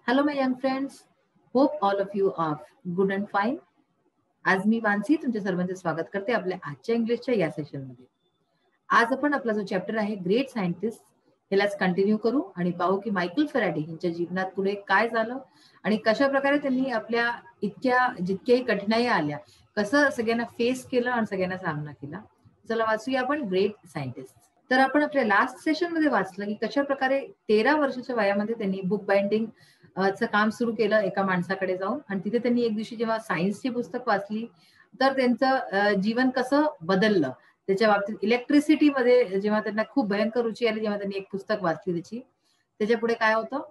Hello, my young friends. Hope all of you are good and fine. आज मी मानसी तुमच्या सर्वांचे स्वागत करते आपल्या आजच्या इंग्लिशच्या या सेशनमध्ये. आज आपण आपला जो चॅप्टर आहे ग्रेट सायंटिस्ट ह्यालाच कंटिन्यू करू आणि पाहू की मायकल फॅराडे यांच्या जीवनात पुढे काय झालं आणि कशा प्रकारे त्यांनी आपल्या इतक्या जितक्याही कठीणाई आल्या कसं सगळ्यांना फेस केलं आणि सगळ्यांना सामना केला. चला वाचूया आपण ग्रेट सायंटिस्ट. तर आपण आपल्या लास्ट सेशन मध्ये वाचलं की कशा प्रकारे 13 वर्षाच्या वयामध्ये त्यांनी बुक बाइंडिंग चं काम सुरू केलं एका माणसाकडे जाऊन आणि तिथे त्यांनी एक दिवशी जेव्हा सायन्सची पुस्तक वाचली तर त्यांचं जीवन कसं बदललं त्याच्या बाबतीत. इलेक्ट्रिसिटीमध्ये जेव्हा त्यांना खूप भयंकर रुची आली जेव्हा त्यांनी एक पुस्तक वाचली त्याची, त्याच्या पुढे काय होतं,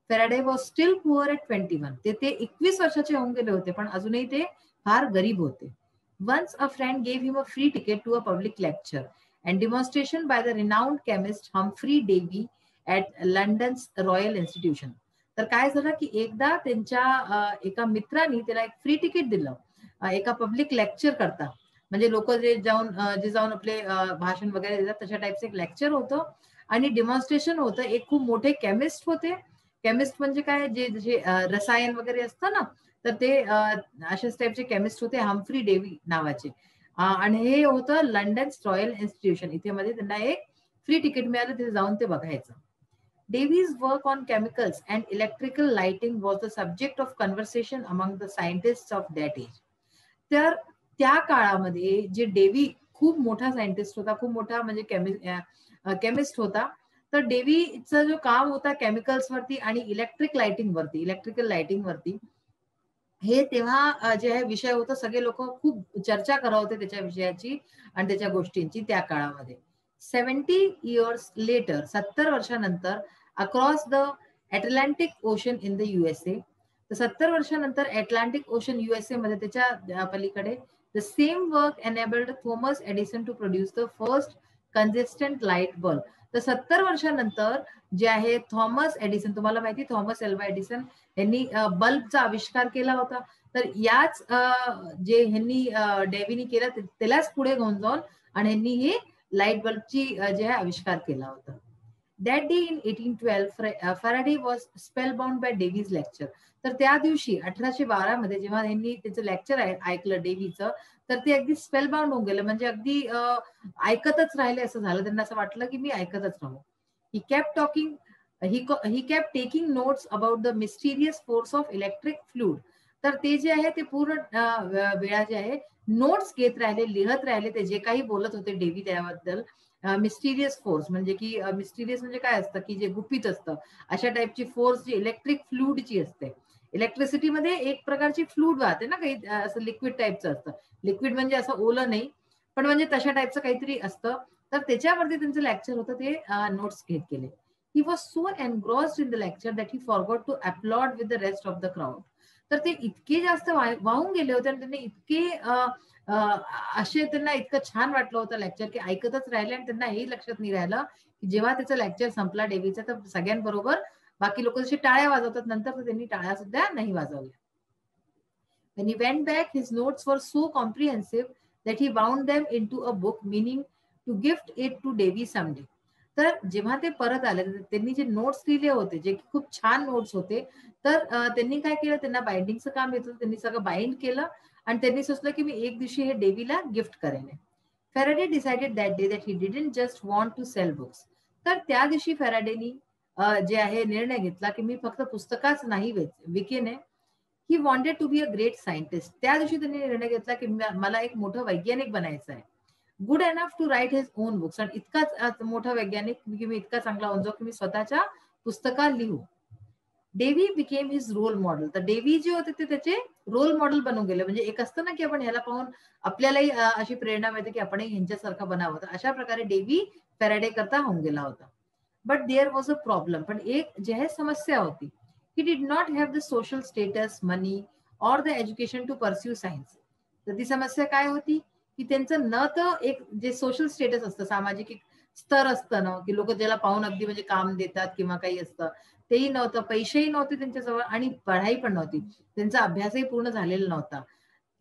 Faraday was still poor at 21. ते 21 वर्षाचे होऊन गेले होते पण अजूनही ते फार गरीब होते. Once a friend gave him a free ticket to a public lecture and demonstration by the renowned chemist Humphrey Davy at London's Royal Institution. तर काय झालं की एकदा त्यांच्या एका मित्रांनी त्याला एक फ्री तिकीट दिलं एका पब्लिक लेक्चर करता. म्हणजे लोक जे जाऊन आपले भाषण वगैरे देतात तशा टाईपचं एक लेक्चर होतं आणि डेमॉन्स्ट्रेशन होतं. एक खूप मोठे केमिस्ट होते. केमिस्ट म्हणजे काय, जे जसे रसायन वगैरे असतं ना, तर ते अशाच टाईपचे केमिस्ट होते, हम्फ्री डेव्ही नावाचे. आणि हे होतं लंडन रॉयल इन्स्टिट्यूशन. इथे मध्ये त्यांना एक फ्री तिकीट मिळालं, तिथे जाऊन ते बघायचं. Davy's work on chemicals and electrical lighting was the subject of conversation among the scientists of that age. तर त्या काळामध्ये जे डेव्ही खूप मोठा सायंटिस्ट होता, खूप मोठा म्हणजे केमिस्ट होता. तर डेव्हीचं जो काम होता केमिकल्स वरती आणि इलेक्ट्रिकल लाइटिंग वरती, हे तेव्हा जे आहे विषय होता, सगळे लोक खूप चर्चा करत होते त्याच्या विषयाची आणि त्याच्या गोष्टींची त्या काळामध्ये. 70 years later, 70 वर्षानंतर, across the Atlantic Ocean in the USA, तर 70 वर्षानंतर अटलांटिक ओशन युएसए मध्ये त्याच्या पलीकडे, the same work enabled Thomas Edison to produce the first consistent light bulb. तर 70 वर्षानंतर जे आहे थॉमस एडिसन, तुम्हाला माहिती थॉमस एल्वा एडिसन यांनी बल्बचा आविष्कार केला होता. तर याच जे ह्यांनी डेव्हीनी केलं त्यालाच पुढे घेऊन जाऊन आणि ह्यांनी हे लाईट बल्बची जे आहे आविष्कार केला होता. That day in 1812 Faraday was spellbound by Davy's lecture. तर त्या दिवशी 1812 मध्ये जेव्हा यांनी त्याचं लेक्चर ऐकलं डेव्हीचं, तर ते अगदी स्पेलबाउंड होऊन गेलं. म्हणजे अगदी ऐकतच राहिले असं झालं. त्यांना असं वाटलं की मी ऐकतच राहू. He kept talking, he kept taking notes about the mysterious force of electric fluid. तर ते जे आहे ते पूर्ण वेळा जे आहे नोट्स घेत राहिले, लिहत राहिले ते जे काही बोलत होते डेव्ही त्याबद्दल. मिस्टिरियस फोर्स म्हणजे की मिस्टिरियस म्हणजे काय असतं की जे गुपित असतं, अशा टाईपची फोर्स जी इलेक्ट्रिक फ्लुइडची असते. इलेक्ट्रिसिटीमध्ये एक प्रकारची फ्लुइड वाहते ना, काही असं लिक्विड टाईपचं असतं. लिक्विड म्हणजे असं ओलं नाही, पण म्हणजे तशा टाईपचं काहीतरी असतं. तर त्याच्यावरती त्यांचं लेक्चर होतं, ते नोट्स घेत गेले. He was so engrossed in the lecture that he forgot to applaud with the rest of the crowd. तर ते इतके जास्त वाहून गेले होते आणि त्यांनी इतके असे त्यांना इतकं छान वाटलं होतं लेक्चर की ऐकतच राहिले आणि त्यांना हेही लक्षात नाही राहिलं की जेव्हा त्याचा लेक्चर संपला डेव्हीचा, तर सगळ्यांबरोबर बाकी लोक जशी टाळ्या वाजवतात नंतर, तर त्यांनी टाळ्या सुद्धा नाही वाजवल्या. When he went back, his notes were so comprehensive that he bound them into a book, meaning to gift it to Davy someday. तर जेव्हा ते परत आले, त्यांनी जे नोट्स लिहिले होते, जे खूप छान नोट्स होते, तर त्यांनी काय केलं, त्यांना बाइंडिंगचं काम येत होतं, त्यांनी सगळं बाइंड केलं आणि त्यांनी सुचलं की मी एक दिवशी हे डेव्हीला गिफ्ट करेन. Faraday decided that day that he didn't just want to sell books. तर त्या दिवशी फॅराडेनी जे आहे निर्णय घेतला की मी फक्त पुस्तकाच नाही विकेन. He wanted to be a great scientist. त्या दिवशी त्यांनी निर्णय घेतला की मला एक मोठं वैज्ञानिक बनायचं आहे. Good enough to write his own books. आणि इतकाच मोठा वैज्ञानिक की मी इतका चांगला होऊन जाऊ की मी स्वतःच्या पुस्तकात लिहू. Davy became his role model. तर डेव्ही जे होते ते त्याचे रोल मॉडेल बनून गेले. म्हणजे एक असतं ना की आपण ह्याला पाहून आपल्यालाही अशी प्रेरणा मिळते की आपणही ह्यांच्यासारखं बनावं. तर अशा प्रकारे डेव्ही फॅराडे करता होऊन गेला होता. But there was a problem. पण एक जे आहे समस्या होती. He did not have the social status, money or the education to pursue science. तर ती समस्या काय होती की त्यांचं न तर एक जे सोशल स्टेटस असतं, सामाजिक एक स्तर असतं ना, की लोक ज्याला पाहून अगदी म्हणजे काम देतात किंवा काही असतं, तेही नव्हतं. पैसेही नव्हते त्यांच्याजवळ आणि पढाई पण नव्हती. त्यांचा अभ्यासही पूर्ण झालेला नव्हता.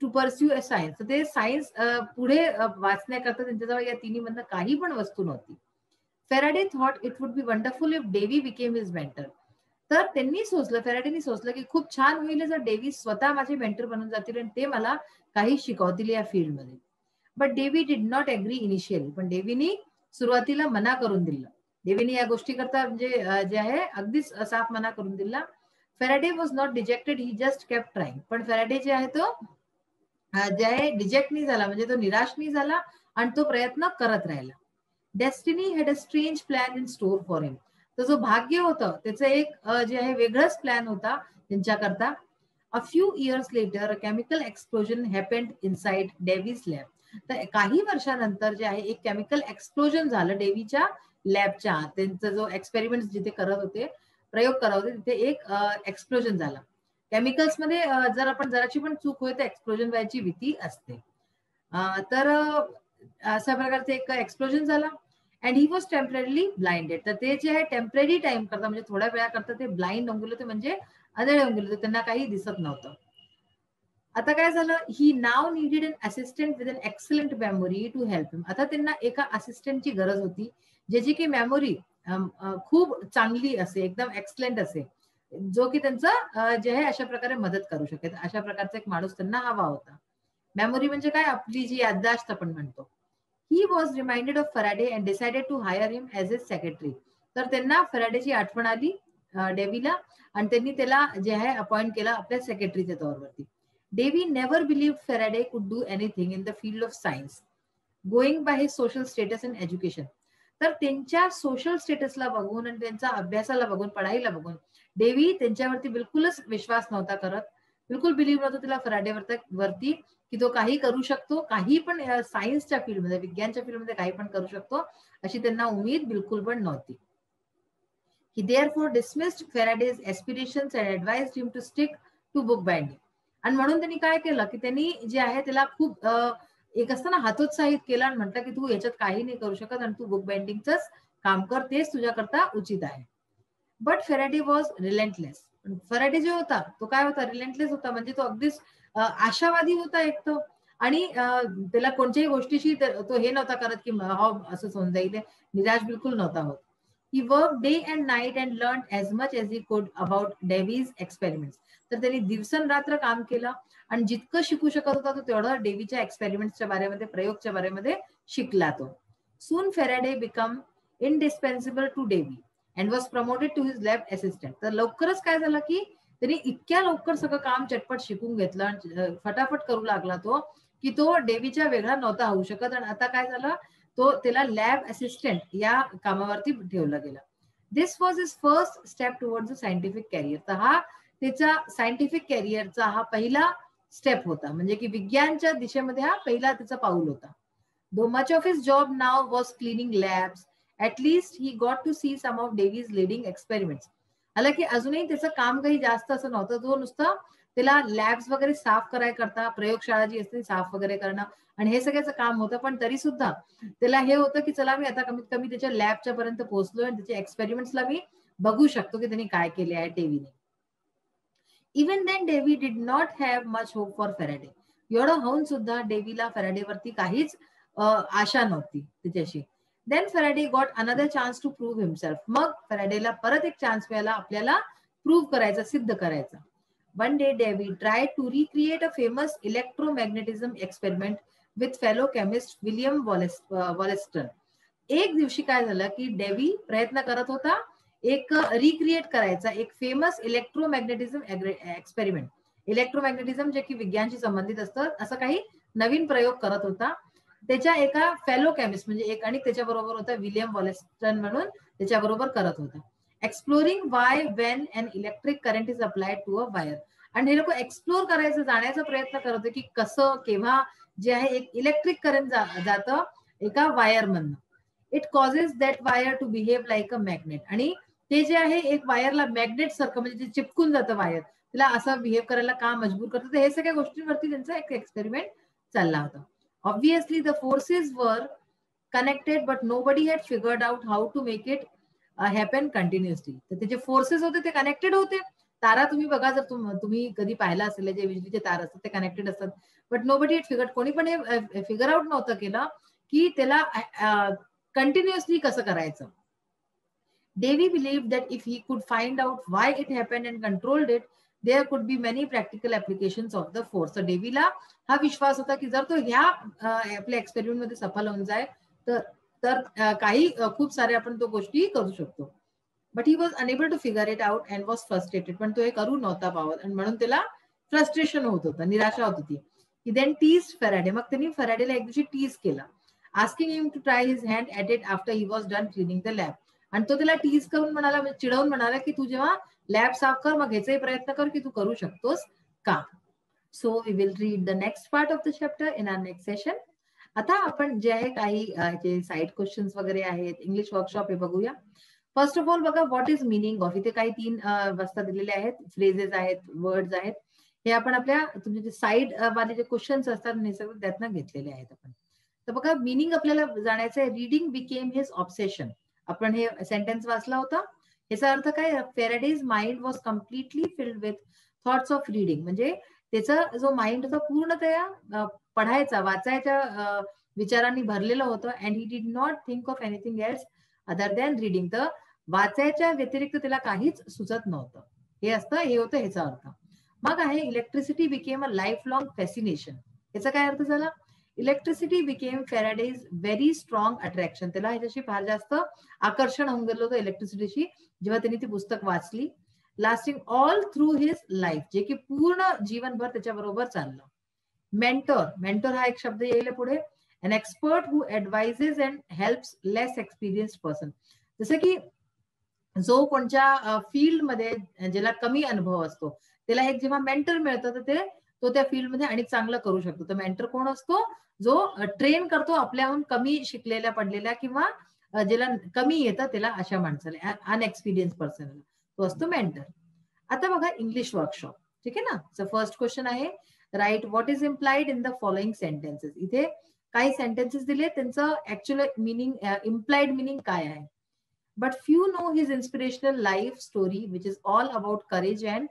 To pursue a science. तर ते सायन्स पुढे वाचण्याकरता त्यांच्याजवळ या तिन्ही मधनं काही पण वस्तू नव्हती. Faraday thought it would be wonderful if Dewey became his mentor. तर त्यांनी सोचलं, फॅराडेनी सोचलं की खूप छान होईल जर डेव्ही स्वतः माझे मेंटर बनून जातील आणि ते मला काही शिकवतील या फील्डमध्ये. But Davy did not agree initially. पण डेव्हीनी सुरुवातीला मना करून दिलं. डेव्हीनी या गोष्टी करता म्हणजे जे आहे अगदीच साफ मना करून दिला. Faraday was not dejected, he just kept trying. पण फॅराडे जे आहे तो जे आहे डिजेक्ट नाही झाला, म्हणजे तो निराश नाही झाला आणि तो प्रयत्न करत राहिला. Destiny had a strange plan in store for him. तर जो भाग्य होतं त्याचं एक जे आहे वेगळंच प्लॅन होता त्यांच्याकरता. A few years later a chemical explosion happened inside Davy's lab. तर काही वर्षानंतर जे आहे एक केमिकल एक्सप्लोजन झालं डेव्हीच्या लॅबच्या. त्यांचा जो एक्सपेरिमेंट जिथे करत होते, प्रयोग करत होते, तिथे एक एक्सप्लोजन झाला. केमिकल्स मध्ये जर आपण जराची पण चूक होईल तर एक्सप्लोजन व्हायची भीती असते. तर अशा प्रकारचं एक एक्सप्लोजन झाला and he was temporarily blinded. तर ते जे आहे टेम्पररी टाइम करता म्हणजे थोड्या वेळा करता ते ब्लाइंड होऊन गेले होते, म्हणजे आंधळे होऊन गेले होते, त्यांना काही दिसत नव्हतं. आता काय झालं, he now needed an assistant with an excellent memory to help him. आता त्यांना एका असिस्टंटची गरज होती ज्याची की मेमोरी खूप चांगली असे, एकदम एक्सलंट असे, जो की त्यांचं जे आहे अशा प्रकारे मदत करू शकेल. अशा प्रकारचा एक माणूस त्यांना हवा होता. मेमोरी म्हणजे काय, आपली जी याददाश्त आपण म्हणतो. He was reminded of Faraday and decided to hire him as a secretary. तर त्यांना फॅराडेची आठवण आली डेव्हीला आणि त्यांनी त्याला जे आहे अपॉइंट केलं आपल्या सेक्रेटरीच्या तौरवरती. डेव्ही नेव्हर बिलीव्ड फॅराडे कुड do anything in the field of science going by his social status and education. तर त्यांच्या सोशल स्टेटसला बघून आणि त्यांच्या अभ्यासाला बघून, पढाईला बघून डेव्ही त्यांच्यावरती बिलकुलच विश्वास नव्हता करत. बिलकुल बिलीव्ह नव्हतं तिला फॅराडे वरती की तो काही करू शकतो, काही पण सायन्सच्या फील्डमध्ये, विज्ञानच्या फील्डमध्ये काही पण करू शकतो, अशी त्यांना उमेद बिलकुल पण नव्हती. He therefore dismissed Faraday's aspirations and advised him to stick to book binding. आणि म्हणून त्यांनी काय केलं की त्यांनी जे आहे त्याला खूप एक असताना हतोत्साहित केलं आणि म्हटलं की तू याच्यात काही नाही करू शकत आणि तू बुक बाइंडिंगच काम कर, तेच तुझ्याकरता उचित आहे. But Faraday was relentless. Faraday जो होता तो काय होता, रिलेंटलेस होता. म्हणजे तो अगदीच आशावादी होता एक तो. आणि त्याला कोणत्याही गोष्टीशी तो हे नव्हता करत की हो असंच होऊन जाईल, निराश बिलकुल नव्हता होत. He worked day and night and learned as much as he could about Davy's experiments. तर त्यांनी दिवसनरात्र काम केलं आणि जितकं शिकू शकत होता तो तेवढं डेव्हीच्या एक्सपेरिमेंट्सच्या बारेमध्ये, प्रयोगच्या बारेमध्ये शिकला तो. Soon Faraday became indispensable to Davy and was promoted to his lab assistant. तर लवकरच काय झालं की त्यांनी इतक्या लवकर सगळं काम चटपट शिकून घेतलं आणि फटाफट करू लागला तो की तो डेव्हीच्या वेगळा नव्हता होऊ शकत. आणि आता काय झालं, तो त्याला लॅब असिस्टंट या कामावरती ठेवलं गेलं. This was his first step towards a scientific career. तर हा त्याचा सायंटिफिक कॅरियरचा हा पहिला स्टेप होता, म्हणजे की विज्ञानच्या दिशेमध्ये हा पहिला त्याचा पाऊल होता. Though much of his job now was cleaning labs, at least he got to see some of Davy's leading experiments. हालांकि अजूनही त्याचं काम काही जास्त असं नव्हतं, तो नुसतं त्याला लॅब्स वगैरे साफ कराय करता, प्रयोगशाळा जी असते साफ वगैरे करणं आणि हे सगळ्याचं काम होतं. पण तरी सुद्धा त्याला हे होतं की चला मी आता कमीत कमी त्याच्या लॅबच्या पर्यंत पोहोचलोय आणि त्याच्या एक्सपेरिमेंट्सला मी बघू शकतो की त्यांनी काय केले आहे डेव्हीने. Even then Davy did not have much hope for Faraday. एवढं होऊन सुद्धा डेव्हीला फॅराडेवरती काहीच आशा नव्हती त्याच्याशी. Then Faraday got another chance to prove himself. मग फॅराडेला परत एक चान्स मिळाला आपल्याला प्रूव्ह करायचा, सिद्ध करायचा. One day Davy try to recreate a famous electromagnetism experiment with fellow chemist William Wollaston. एक दिवशी काय झालं की डेव्ही प्रयत्न करत होता एक रिक्रिएट करायचा एक फेमस इलेक्ट्रोमॅग्नेटिझम एक्सपेरिमेंट. इलेक्ट्रोमॅग्नेटिझम जे की विज्ञानशी संबंधित असतं, असं काही नवीन प्रयोग करत होता. त्याच्या एका फेलो केमिस्ट म्हणजे एक आणि त्याच्या बरोबर होता विलियम वॉलेस्टन म्हणून त्याच्या बरोबर करत होता. Exploring why when and electric current is applied to a wire. आणि हे लोक एक्सप्लोर करायचं, जाण्याचा प्रयत्न करत होते की कसं केव्हा जे आहे एक इलेक्ट्रिक करंट जातं एका वायर मधनं. It causes that wire to behave like a magnet. आणि ते जे आहे एक वायरला मॅग्नेट सारखं म्हणजे ते चिपकून जातं वायर, तिला असं बिहेव करायला का मजबूर करतं. हे सगळ्या गोष्टींवरती त्यांचा एक एक्सपेरिमेंट चालला होता. Obviously, the forces were connected, but nobody had figured out how to make it happen continuously. तर त्याचे फोर्सेस होते ते कनेक्टेड होते. तारा तुम्ही बघा, जर तुम्ही कधी पाहिला असेल जे विजेचे तार असतात ते कनेक्टेड असतात. बट नोबडी हॅड फिगर्ड, कोणी पण हे फिगर आउट नव्हतं केलं की त्याला कंटिन्युअसली कसं करायचं. Davy believed that if he could find out why it happened and controlled it, there could be many practical applications of the force. So डेव्हीला हा विश्वास होता की जर तो ह्या आपल्या एक्सपेरिमेंट मध्ये सफल होऊन जाय तर काही खूप सारे आपण तो गोष्टी करू शकतो. But he was unable to figure it out and was frustrated. पण तो हे करू नव्हता पावत आणि म्हणून त्याला फ्रस्ट्रेशन होत होतं, निराशा होत होती. He then tease Faraday. मग त्यांनी फेराडेला एक दिवशी टीज केला, asking him to try his hand at it after he was done cleaning the lab. आणि तो त्याला टीज करून म्हणाला, चिडवून म्हणाला की तू जेव्हा लॅब साफ कर मग ह्याचाही प्रयत्न कर की तू करू शकतोस का. So we will read the next part of the chapter in our next session. आता आपण जे आहे काही जे साईड क्वेश्चन्स वगैरे आहेत, इंग्लिश वर्कशॉप हे बघूया. फर्स्ट ऑफ ऑल बघा, व्हॉट इज मिनिंग ऑफ. इथे काही 3 वाजता दिलेले आहेत, फ्रेजेस आहेत, वर्ड्स आहेत. हे आपण आपल्या तुमचे जे साईड वाले जे क्वेश्चन्स असतात हे सगळं त्यातनं घेतलेले आहेत आपण. तर बघा, मिनिंग आपल्याला जाणायचं आहे. Reading became his obsession. आपण हे सेंटेन्स वाचला होता. याचा अर्थ काय, Faraday's mind was completely filled with thoughts of reading. म्हणजे त्याचा जो माइंड होता पूर्णतया पढायचा, वाचायच्या विचारांनी भरलेलं होतं. And he did not think of anything else other than reading. तर वाचायच्या व्यतिरिक्त त्याला काहीच सुचत नव्हतं. हे होतं ह्याचा अर्थ. मग आहे electricity became a life long fascination. याचा काय अर्थ झाला, electricity became Faraday's very strong attraction. त्याला ह्याच्याशी फार जास्त आकर्षण होऊन गेलं होतं इलेक्ट्रिसिटीशी जेव्हा त्यांनी ती पुस्तक वाचली. Lasting all through his life. जे की पूर्ण जीवनभर त्याच्याबरोबर चाललं. मेंटॉर. मेंटॉर हा एक शब्द येईल पुढे. an expert who advises and helps less experienced person. जसं की जो कोणत्या फील्डमध्ये ज्याला कमी अनुभव असतो त्याला एक जेव्हा मेंटर मिळतं तर तो त्या फील्डमध्ये आणि चांगलं करू शकतो. तर मेंटर कोण असतो, जो ट्रेन करतो आपल्याहून कमी शिकलेल्या पडलेल्या किंवा ज्याला कमी येतं त्याला, अशा माणसाला, अनएक्सपिरियन्स पर्सनला तो असतो मेंटर. आता बघा इंग्लिश वर्कशॉप. ठीक आहे ना. सो फर्स्ट क्वेश्चन आहे, right what is implied in the following sentences. इथे काही सेंटेन्सेस दिले, त्यांचं ऍक्च्युअल मिनिंग, इम्प्लाइड मिनिंग काय आहे. But few know his inspirational life story, which is all about courage and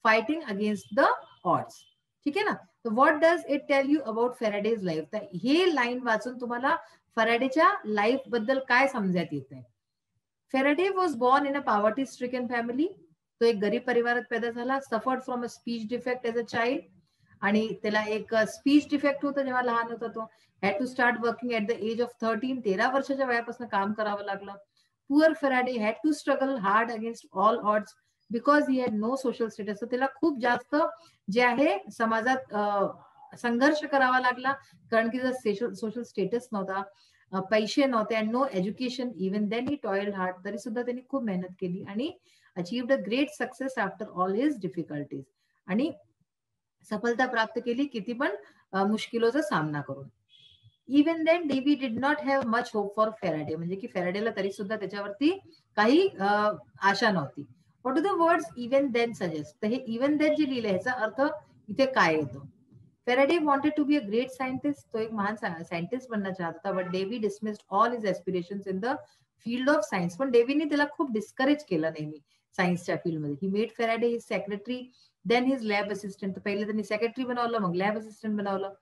fighting against the odds. ठीक आहे ना. So what does it tell you about Faraday's life? तर हे line वाचून तुम्हाला फॅराडेच्या life बद्दल काय समजण्यात येत आहे. Faraday was born in a poverty stricken family. तो एक गरीब परिवारात पैदा झाला. Suffered from a speech defect as a child. आणि त्याला एक स्पीच डिफेक्ट होतं जेव्हा लहान होता तो. Had to start working at the age of 13. 13 वर्षाच्या वयापासून काम करावं लागलं. Poor Faraday had to struggle hard against all odds because he had no social status. त्याला खूप जास्त जे आहे समाजात संघर्ष करावा लागला, कारण की सोशल स्टेटस नव्हता, पैसे नव्हते, and no education. Even then he toiled hard. तरी सुद्धा त्यांनी खूप मेहनत केली आणि achieved a great success after all his difficulties. आणि सफलता प्राप्त केली किती पण मुश्किलोचा सामना करून. Even then Davy did not have much hope for Faraday. म्हणजे की फेराडेला तरी सुद्धा त्याच्यावरती काही आशा नव्हती. What do the words even then suggest. तर हे इवन देन जे लिहिलं ह्याचा अर्थ इथे काय येतो. Faraday wanted to be a great scientist. तो एक महान सायंटिस्ट बनना चाहत होता. But Davy dismissed all his aspirations in the field of science. पण डेव्हीने त्याला खूप डिस्करेज केलं नेहमी सायन्सच्या फील्डमध्ये. He made Faraday his secretary, then his lab assistant. पहिले त्यांनी सेक्रेटरी बनवलं, मग लॅब असिस्टंट बनवलं.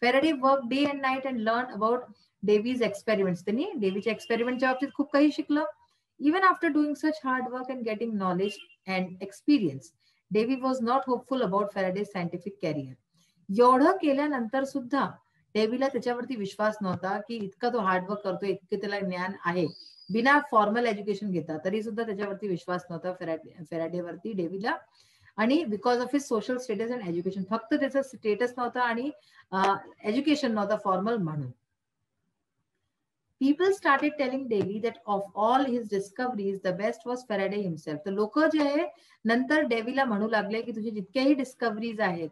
Faraday work day and night and learn about Davy's experiments. त्यांनी डेव्हीच्या एक्सपेरिमेंटच्या बाबतीत खूप काही शिकलं. Even after doing such hard work and getting knowledge and experience, Davy was not hopeful about Faraday's scientific career. एवढं केल्यानंतर सुद्धा डेव्हीला त्याच्यावरती विश्वास नव्हता की इतका तो हार्डवर्क करतोय, इतकं त्याला ज्ञान आहे, बिना फॉर्मल एज्युकेशन घेता, तरी सुद्धा त्याच्यावरती विश्वास नव्हता फेराडेवरती डेव्हीला. आणि because of his social status and education. फक्त त्याचा स्टेटस नव्हता आणि एज्युकेशन नव्हता फॉर्मल म्हणून. People started telling Davy that of all his discoveries, the best was Faraday himself. तर लोक जे आहे नंतर डेव्हीला म्हणू लागले की तुझे जितक्याही डिस्कव्हरीज आहेत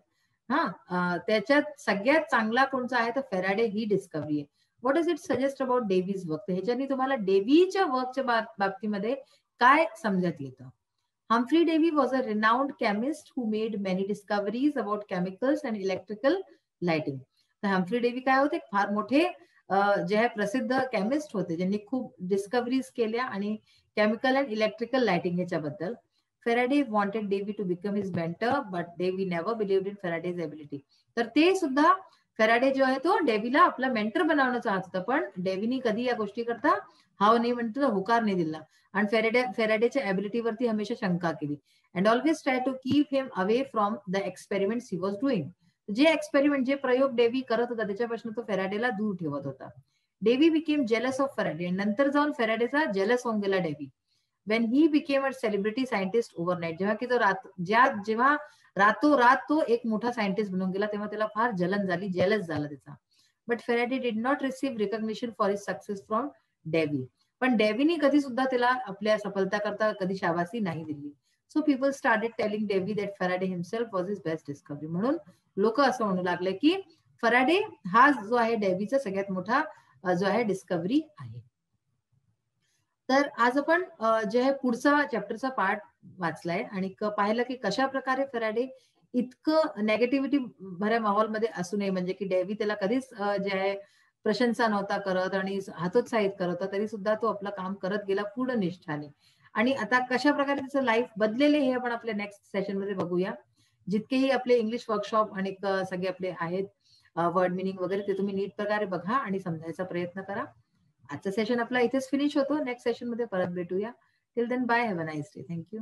त्याच्यात सगळ्यात चांगला कोणचा आहे तर फेराडे ही डिस्कव्हरी आहे. What does it suggest about Davy's work. ह्याच्यानी तुम्हाला डेव्हीच्या वर्कच्या बाबतीमध्ये काय समजत येतं. Humphrey Davy was a renowned chemist who made many discoveries about chemicals and electrical lighting. तर हम्फ्री डेव्ही काय होते, फार मोठे जे आहे प्रसिद्ध केमिस्ट होते, ज्यांनी खूप डिस्कव्हरीज केल्या आणि केमिकल अँड इलेक्ट्रिकल लाइटिंग याच्याबद्दल. Faraday wanted Davy to become his mentor, but Davy never believed in Faraday's ability. तर ते सुद्धा फेराडे जो आहे तो डेव्हीला आपला मेंटर बनवणं चाहत होता, पण डेव्हीनी कधी या गोष्टी करता हाव नाही म्हणतो ना, होकार नाही दिला. आणि फेराडेच्या ॲबिलिटीवरती हमेशा शंका केली. And always try to keep him away from the experiments he was doing. जे एक्सपेरिमेंट, जे प्रयोग डेव्ही करत होता त्याच्यापासून तो फेराडेला दूर ठेवत होता. Dewey became jealous of Faraday. नंतर जाऊन फेराडेचा जेलस होऊन गेला Dewey. When he became a celebrity scientist overnight. जेव्हा की तो जेव्हा रातोरात तो एक मोठा सायंटिस्ट बनून गेला, तेव्हा त्याला फार जलन झाली, जेलस झाला त्याचा. But Faraday did not receive recognition for his success from Dewey. पण डेव्हीने कधी सुद्धा त्याला आपल्या सफलता करता कधी शाबासी नाही दिली. So people started telling Dewey that Faraday himself was his best discovery. म्हणून लोक असं म्हणू लागले की फेराडे हा जो आहे डेव्हीचा सगळ्यात मोठा जो आहे डिस्कवरी आहे. तर आज आपण जे आहे पुढचा चॅप्टरचा पार्ट वाचलाय आणि पाहिलं की कशा प्रकारे फेराडे इतकं नेगेटिव्हिटी भऱ्या माहोलमध्ये असू नये, म्हणजे की डेव्ही त्याला कधीच जे आहे प्रशंसा नव्हता करत आणि हतोत्साहित करत होता, तरी सुद्धा तो आपलं काम करत गेला पूर्ण निष्ठाने. आणि आता कशा प्रकारे त्याचं लाईफ बदलेले हे आपण आपल्या नेक्स्ट सेशन मध्ये बघूया. जितकेही आपले इंग्लिश वर्कशॉप आणि सगळे आपले आहेत वर्ड मिनिंग वगैरे, ते तुम्ही नीट प्रकारे बघा आणि समजायचा प्रयत्न करा. आजचा सेशन आपला इथेच फिनिश होतो. नेक्स्ट सेशन मध्ये परत भेटूया. Till then bye, have a nice day. Thank you.